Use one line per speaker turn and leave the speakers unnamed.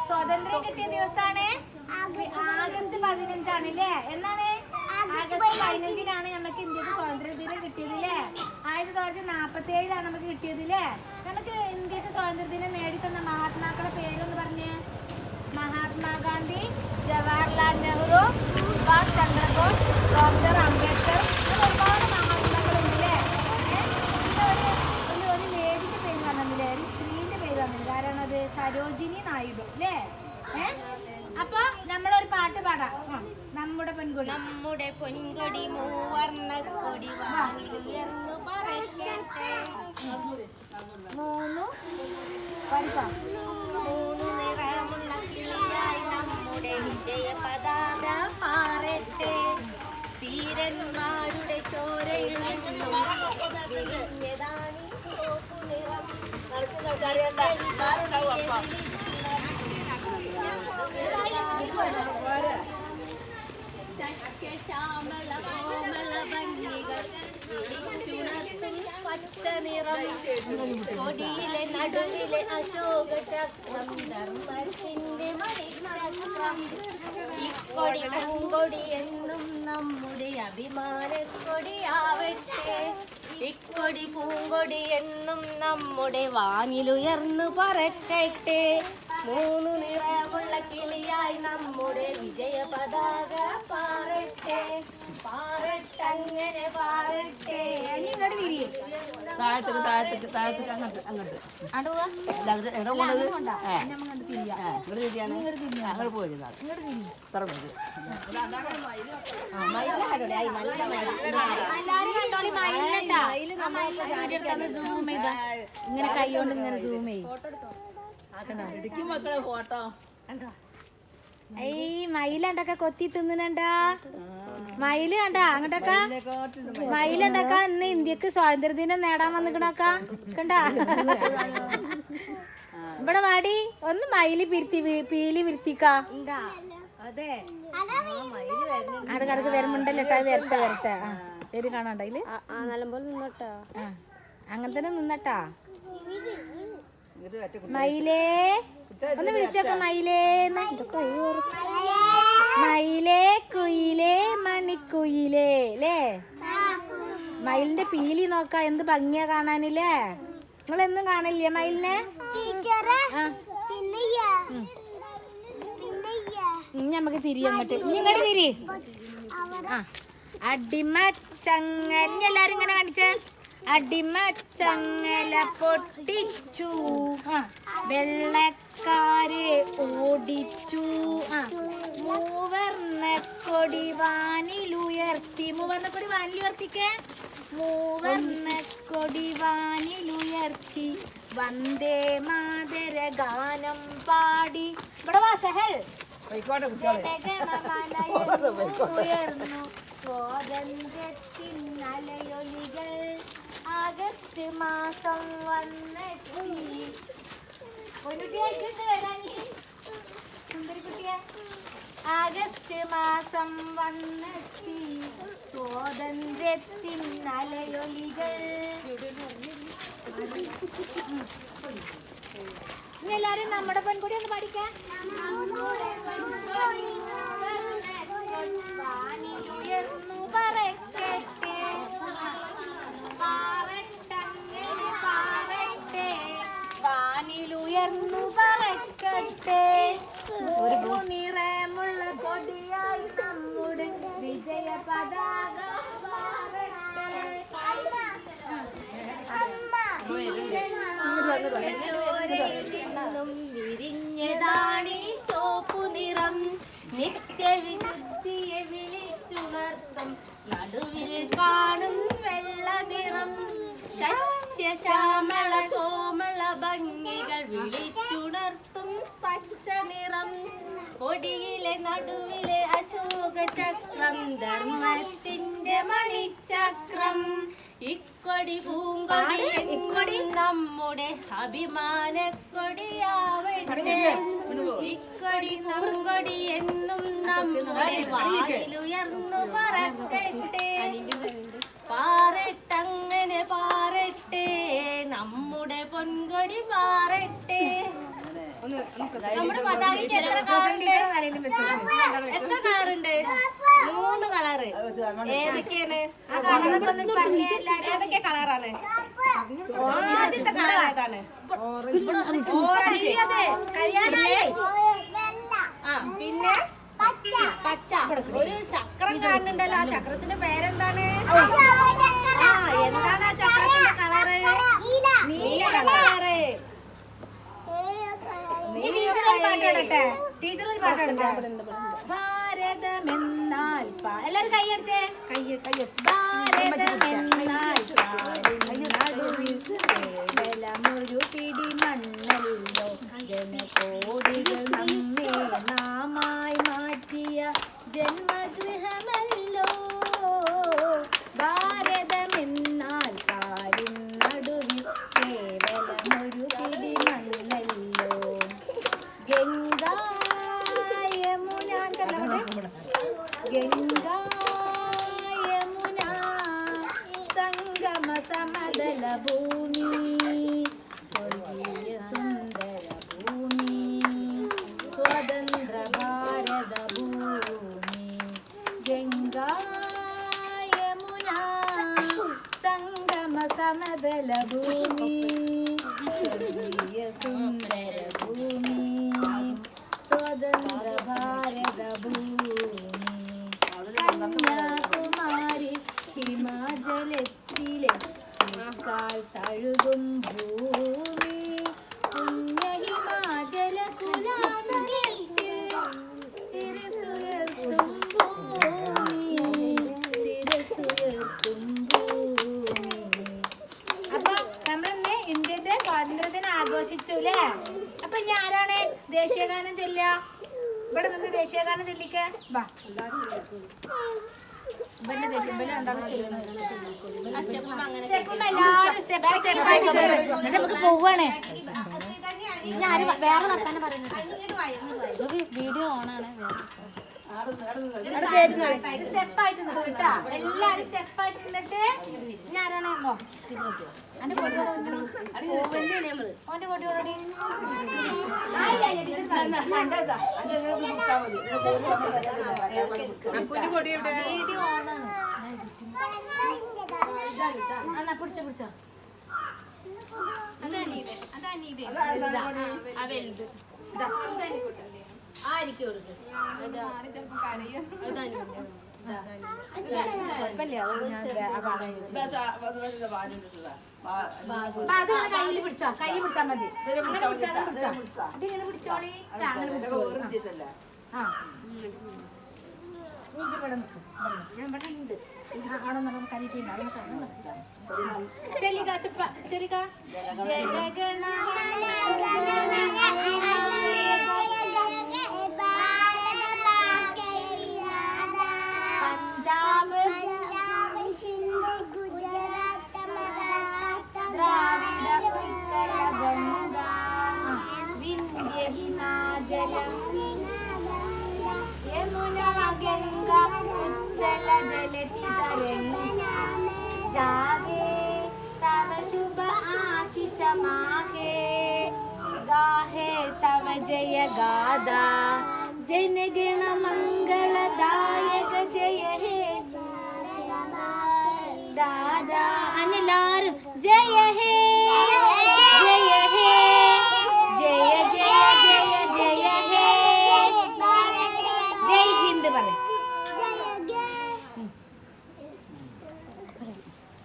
സ്വാതന്ത്ര്യം കിട്ടിയ ദിവസമാണ് ആഗസ്റ്റ് 15 അല്ലേ? എന്നാണ് ആഗസ്റ്റ് 15 നമുക്ക് ഇന്ത്യക്ക് സ്വാതന്ത്ര്യദിനം കിട്ടിയത് അല്ലേ? 1947 നമുക്ക് കിട്ടിയത് അല്ലേ? നമുക്ക് ഇന്ത്യക്ക് സ്വാതന്ത്ര്യദിനം നേടിത്തന്ന മഹാത്മാക്കളുടെ പേരൊന്ന് പറഞ്ഞ്. മഹാത്മാഗാന്ധി, ജവഹർലാൽ നെഹ്റു, സുഭാഷ് ചന്ദ്രബോസ്, ഡോക്ടർ അംബേദ്കർ, ഒരുപാട് മഹാത്മാക്കളുണ്ട് അല്ലേ? ഒരു ലേഡിന്റെ പേര് വന്നില്ലേ? ഒരു സ്ത്രീന്റെ പേര് വന്നില്ല. ആരാണത്? സരോജിനി നായിഡു അല്ലേ? അപ്പൊ നമ്മളൊരു പാട്ട് പാടാം. നമ്മുടെ പൊൻകൊടി,
നമ്മുടെ പൊൻകൊടി മൂവർണ്ണ കൊടി വാനിലുയർന്നു പറക്കട്ടെ.
മൂന്ന്
നിറമുള്ള കിളിയായി നമ്മുടെ വിജയ പതാക പാറട്ടെ. ധീരന്മാരുടെ ചോരയിൽ നിന്നും വിരിഞ്ഞതാണി ചുവപ്പു നിറം. ശ്യാമള കോമള ഭംഗികൾ പച്ച നിറം. കൊടിയിലെ നടുവിലെ അശോക ചക്രം ധർമ്മത്തിന്റെ മണിചക്രം. ഇക്കൊടി പൂങ്കൊടി എന്നും നമ്മുടെ അഭിമാനക്കൊടിയാവട്ടെ. ഇക്കൊടി പൂങ്കൊടി എന്നും നമ്മുടെ വാനിലുയർന്നു പറക്കട്ടെ. മൂന്നു നിറമുള്ള കിളിയായി നമ്മുടെ വിജയ പതാക പാറട്ടെ. പാറട്ടങ്ങനെ പാറട്ടെ.
താഴത്തേക്ക് അങ്ങോട്ട്
ഇങ്ങനെ കൈകൊണ്ട് ഇങ്ങനെ സൂം ചെയ്യും.
ഫോട്ടോ
ഈ മയിലുണ്ടൊക്കെ കൊത്തി തിന്നണ്ടാ. മയില് കണ്ട അങ്ങോട്ടൊക്കെ മയിലുണ്ടൊക്കെ ഇന്ന് ഇന്ത്യക്ക് സ്വാതന്ത്ര്യദിനം നേടാൻ വന്നിക്കണൊക്ക കണ്ടാ. ഇവിടെ വാടി ഒന്ന് മയില് പീലി വിരുത്തിക്കാ. അവിടെ കടക്ക് വരുമുണ്ടല്ലോ. വരട്ടെ വരട്ടെ. പേര് കാണാണ്ട അതില് അങ്ങനെ തന്നെ നിന്നട്ടാ. മയിലേ ഒന്ന് വിളിച്ചോക്ക. മയിലേന്ന്. മയിലേ കുയിലേ മണിക്കുയിലേ അല്ലേ? മയിലിന്റെ പീലി നോക്ക എന്ത് ഭംഗിയാ കാണാനില്ലേ? നിങ്ങൾ എന്നും കാണില്ലേ മയിലിനെ? നമുക്ക് തിരി അങ്ങോട്ട്. നീ ഇങ്ങോട്ട് തിരി. അടിമ ചങ്ങല എല്ലാരും ഇങ്ങനെ കാണിച്ചേ. അടിമ ചങ്ങല പൊട്ടിച്ചു വെള്ളക്കാരെ ഓടിച്ചു. മൂവർണ്ണക്കൊടി വാനിലുയർത്തി. മൂവർണ്ണക്കൊടി വാനിലുയർത്തിക്കേ. മൂവർണ്ണക്കൊടി വാനിലുയർത്തി വന്ദേ മാതര ഗാനം പാടി. ഇവിടെ വാ സഹൽ. ഉയർന്നു സ്വാതന്ത്ര്യത്തിൻ അലയൊലികൾ. ആഗസ്റ്റ് മാസം വന്നെത്തി. ആഗസ്റ്റ് മാസം വന്നെത്തി സ്വാതന്ത്ര്യത്തിൻ അലയൊലികൾ. എല്ലാരും നമ്മുടെ പെൺകുടി ഒന്ന് പഠിക്കാം. വാനിലുയർന്നു പറക്കട്ടെ. പാറട്ടങ്ങനെ പാറട്ടെ. വാനിലുയർന്നു പറക്കട്ടെ. ഒരു നിറമുള്ള കൊടിയായി നമ്മുടെ വിജയ പതാക പാറട്ടെ.
നിന്നും വിരിഞ്ഞതാണി ചോപ്പു നിറം. നിത്യവിശുദ്ധിയെ വിളിച്ചുണർത്തും നടുവിൽ കാണും വെള്ള നിറം. സസ്യശ്യാമള കോമള ഭംഗികൾ വിളിച്ചുണർത്തും പച്ച നിറം. കൊടിയിലെ നടുവിലെ അശോക ചക്രം ധർമ്മത്തിന്റെ മണിചക്രം. ഇക്കൊടി പൂങ്കൊടി ഇക്കൊടി നമ്മുടെ അഭിമാനക്കൊടിയാവട്ടെ. ഇക്കൊടി പൂങ്കൊടി എന്നും നമ്മുടെ വാനിലുയർന്നു പറക്കട്ടെ. പാറട്ടങ്ങനെ പാറട്ടെ. നമ്മുടെ പൊൻകൊടി പാറട്ടെ. നമ്മുടെ പതാകയ്ക്ക് എത്ര കളറുണ്ട്? എത്ര കളറുണ്ട്? 3 കളറ്. ഏതൊക്കെയാണ്? ഏതൊക്കെ കളറാണ്? ആദ്യത്തെ കളർ ഏതാണ്? ഓറഞ്ച്. ആ പിന്നെ പച്ച. ഒരു ചക്രം കാണുന്നുണ്ടല്ലോ, ആ ചക്രത്തിന്റെ പേരെന്താണ്? ആ എന്താണ് ആ ചക്രത്തിന്റെ കളറ്? നീല കളറ്.
ടീച്ചർ ഒരു പാട്ട് ഭാരതമെന്നാൽ എല്ലാരും കൈയടിച്ചേ. ഭാരതമെന്നാൽ കേവലമൊരു പിടി മണ്ണല്ലോ, ജനകോടികൾ നമ്മെ നാമായി മാറ്റിയ ജന്മഗൃഹമല്ലോ. ഭാരതമെന്നാൽ കാലിൻ നടുവിൽ കേവലമൊരു പിടി മണ്ണല്ലോ. ഗംഗാ യമുന ഗംഗാ യമുന സംഗമ സമതല ഭൂമി, സ്വർഗീയ സുന്ദര ഭൂമി, സ്വതന്ത്ര ഭാരത ഭൂമി. ഗംഗാ യമുന സംഗമ സമതല ഭൂമി, സ്വർഗീയ സുന്ദര ഭൂമി, സ്വതന്ത്ര ഭാരത ഭൂമി. കന്യാകുമാരി ഹിമാചലത്തിലെ കാൽ തഴുകും ഭൂമി, പുണ്യ ഹിമാചല കുലാനത്തിൽ തിരസുയർത്തും ഭൂമി, തിരസുയർത്തും ഭൂമി. അപ്പൊ നമ്മളിന്ന് ഇന്ത്യയുടെ സ്വാതന്ത്ര്യദിനം ആഘോഷിച്ചു അല്ലേ? അപ്പൊ ഇനി ആരാണ് ദേശീയഗാനം ചെല്ലുക? ഇവിടെ നിന്ന് ദേശീയഗാനം ചെല്ലിക്ക്. വാ ഇവന്റെ ദേശീയ രണ്ടാളും ചെല്ലുന്നത്. എല്ലാവരും സ്റ്റെപ്പ് സ്റ്റെപ്പായിട്ട് എന്നിട്ട് നമുക്ക് പോവാണ്. ഇനി ആരും വേറെ വർത്താനം പറയുന്നത് വീഡിയോ ഓണാണ്. സ്റ്റെപ്പായിട്ട് നിൽക്കും കേട്ടാ. എല്ലാരും സ്റ്റെപ്പായിട്ട് നിന്നിട്ട് ഞാനാണ് ഓന്റെ കൊടി വീഡിയോ ഓണാണ്. എന്നാ പിടിച്ചോ പിടിച്ചോ. കയ്യിൽ പിടിച്ചോ, കയ്യിൽ പിടിച്ചാ മതി. ഇതിങ്ങനെ പിടിച്ചോളി. അങ്ങനെ പിടിച്ചോളി. ആ ഇവിടെ നിൽക്കും. ഞാൻ ഇവിടെ ഉണ്ട്. അവിടെ നമ്മൾ കരിച്ചില്ല. ചെല്ലിക്ക ചെല്ലിക്ക ജനഗണ പഞ്ചാബ് ദ്രാവിഡ ഉത്കല ഗംഗ വിന്ധ്യ ഹിമാചല യമുന ഗംഗ ഉജ്ജല ജലതി തരംഗ जागे तव शुभ आशीष मागे गाहे तव जय गादा जनगण मंगलदायक जय हे दादा अनिलार जय हे जय हे जय जय जय जय हे जय हिंद बने